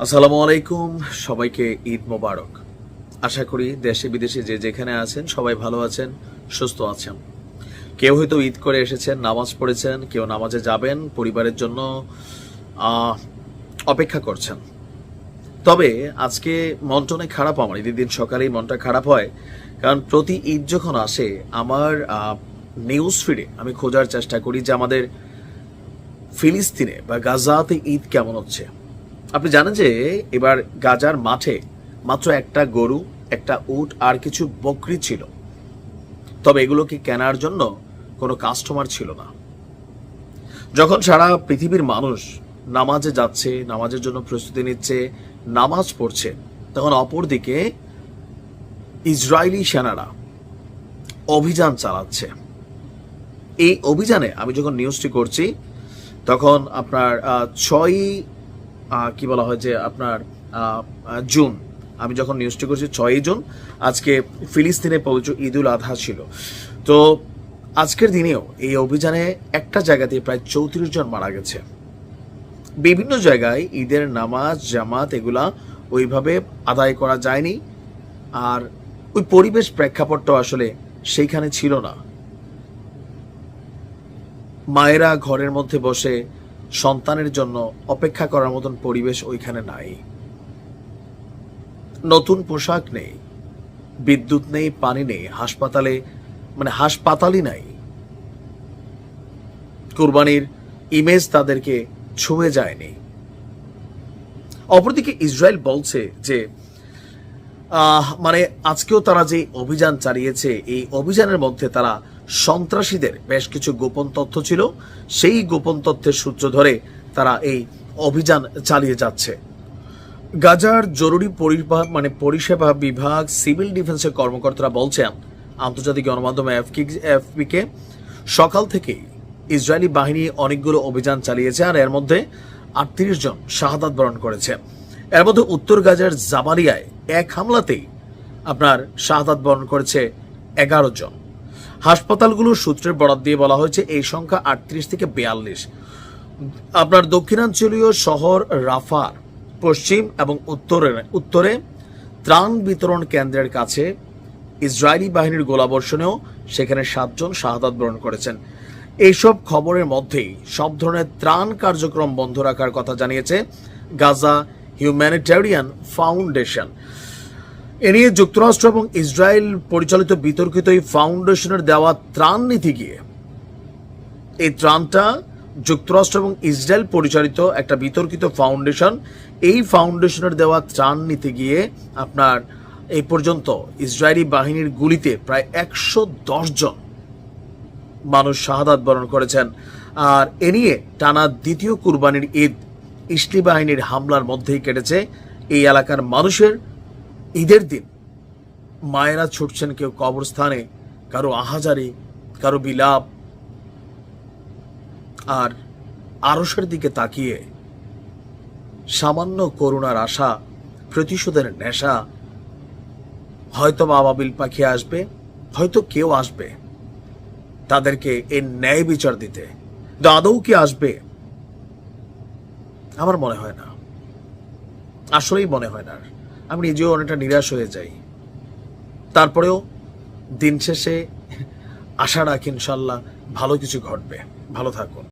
আসসালামু আলাইকুম, সবাইকে ঈদ মোবারক। আশা করি দেশে বিদেশে যে যেখানে আছেন সবাই ভালো আছেন, সুস্থ আছেন। কেউ হয়তো ঈদ করে এসেছেন, নামাজ পড়েছেন, কেউ নামাজে যাবেন, পরিবারের জন্য অপেক্ষা করছেন। তবে আজকে মনটা অনেক খারাপ আমার। ঈদের দিন সকালেই মনটা খারাপ হয়, কারণ প্রতি ঈদ যখন আসে আমার নিউজ ফিডে আমি খোঁজার চেষ্টা করি যে আমাদের ফিলিস্তিনে বা গাজাতে ঈদ কেমন হচ্ছে। আপনি জানেন যে এবার গাজার মাঠে মাত্র একটা গরু, একটা উট আর কিছু বকরি ছিল। তবে এগুলোকে কেনার জন্য কোনো কাস্টমার ছিল না। যখন সারা পৃথিবীর মানুষ নামাজে যাচ্ছে, নামাজের জন্য প্রস্তুতি নিচ্ছে, নামাজ পড়ছে, তখন অপরদিকে ইসরায়েলি সেনারা অভিযান চালাচ্ছে। এই অভিযানে আমি যখন নিউজটি করছি তখন আপনার 6 কি বলা হয় যে আপনার জুন, আমি যখন নিউজটি করছি 6 জুন, আজকে ফিলিস্তিনে পবিত্র ঈদুল আজহা ছিল। তো আজকের দিনেও এই অভিযানে একটা জায়গাতে প্রায় 34 জন মারা গেছে। বিভিন্ন জায়গায় ঈদের নামাজ জামাত এগুলা ওইভাবে আদায় করা যায়নি, আর ওই পরিবেশ প্রেক্ষাপটটা আসলে সেইখানে ছিল না। মায়েরা ঘরের মধ্যে বসে সন্তানের জন্য অপেক্ষা করার মতন পরিবেশ ওইখানে নাই। নতুন পোশাক নেই, বিদ্যুৎ নেই, পানি নেই, হাসপাতালই নাই। কুরবানির ইমেজ তাদেরকে ছুঁয়ে যায়নি। অপরদিকে ইসরায়েল বলছে যে আজকেও তারা যে অভিযান চালিয়েছে, এই অভিযানের মধ্যে তারা সন্ত্রাসীদের বেশ কিছু গোপন তথ্য ছিল, সেই গোপন তথ্যের সূত্র ধরে তারা এই অভিযান চালিয়ে যাচ্ছে। গাজার জরুরি পরিষেবা বিভাগ সিভিল ডিফেন্সের কর্মকর্তারা বলছেন আন্তর্জাতিক গণমাধ্যম এফপিকে সকাল থেকেই ইসরায়েলি বাহিনী অনেকগুলো অভিযান চালিয়েছে, আর এর মধ্যে 38 জন শাহাদাত বরণ করেছে। এর মধ্যে উত্তর গাজার জাবালিয়ায় এক হামলাতেই আপনার শাহাদাত বরণ করেছে 11 জন। হাসপাতালগুলোর সূত্রের বরাত দিয়ে বলা হয়েছে এই সংখ্যা 38 থেকে 42। আপনার দক্ষিণাঞ্চলীয় শহর রাফার পশ্চিম এবং উত্তরে ত্রাণ বিতরণ কেন্দ্রের কাছে ইসরায়েলি বাহিনীর গোলাবর্ষণেও সেখানে 7 জন শাহাদাত বরণ করেছেন। এইসব খবরের মধ্যেই সব ধরনের ত্রাণ কার্যক্রম বন্ধ রাখার কথা জানিয়েছে গাজা হিউম্যানিটেরিয়ান ফাউন্ডেশন। এ নিয়ে যুক্তরাষ্ট্র এবং ইসরায়েল পরিচালিত বিতর্কিত এই ফাউন্ডেশনের দেওয়া ত্রাণ নীতি গিয়ে, এই ত্রাণটা যুক্তরাষ্ট্র এবং ইসরায়েল পরিচালিত একটা বিতর্কিত ফাউন্ডেশন, এই ফাউন্ডেশনের দেওয়া ত্রাণ নীতি গিয়ে আপনার এই পর্যন্ত ইসরায়েলি বাহিনীর গুলিতে প্রায় 110 জন মানুষ শাহাদাত বরণ করেছেন। আর এ নিয়ে টানা দ্বিতীয় কুরবানির ঈদ ইসরায়েলি বাহিনীর হামলার মধ্যেই কেটেছে। এই এলাকার মানুষের ঈদের দিন মায়েরা ছুটছেন কেউ কবরস্থানে, কারো আহাজারি, কারো বিলাপ, আর আরশের দিকে তাকিয়ে সামান্য করুণার আশা, প্রতিশোধের নেশা। হয়তো আবাবিল পাখি আসবে, হয়তো কেউ আসবে তাদেরকে এর ন্যায় বিচার দিতে। আদৌ কি আসবে? আমার মনে হয় না, আসলেই মনে হয় না। আমি নিজেও অনেকটা নিরাশ হয়ে যাই। তারপরেও দিন শেষে আশা রাখি ইনশাল্লাহ ভালো কিছু ঘটবে। ভালো থাকুন।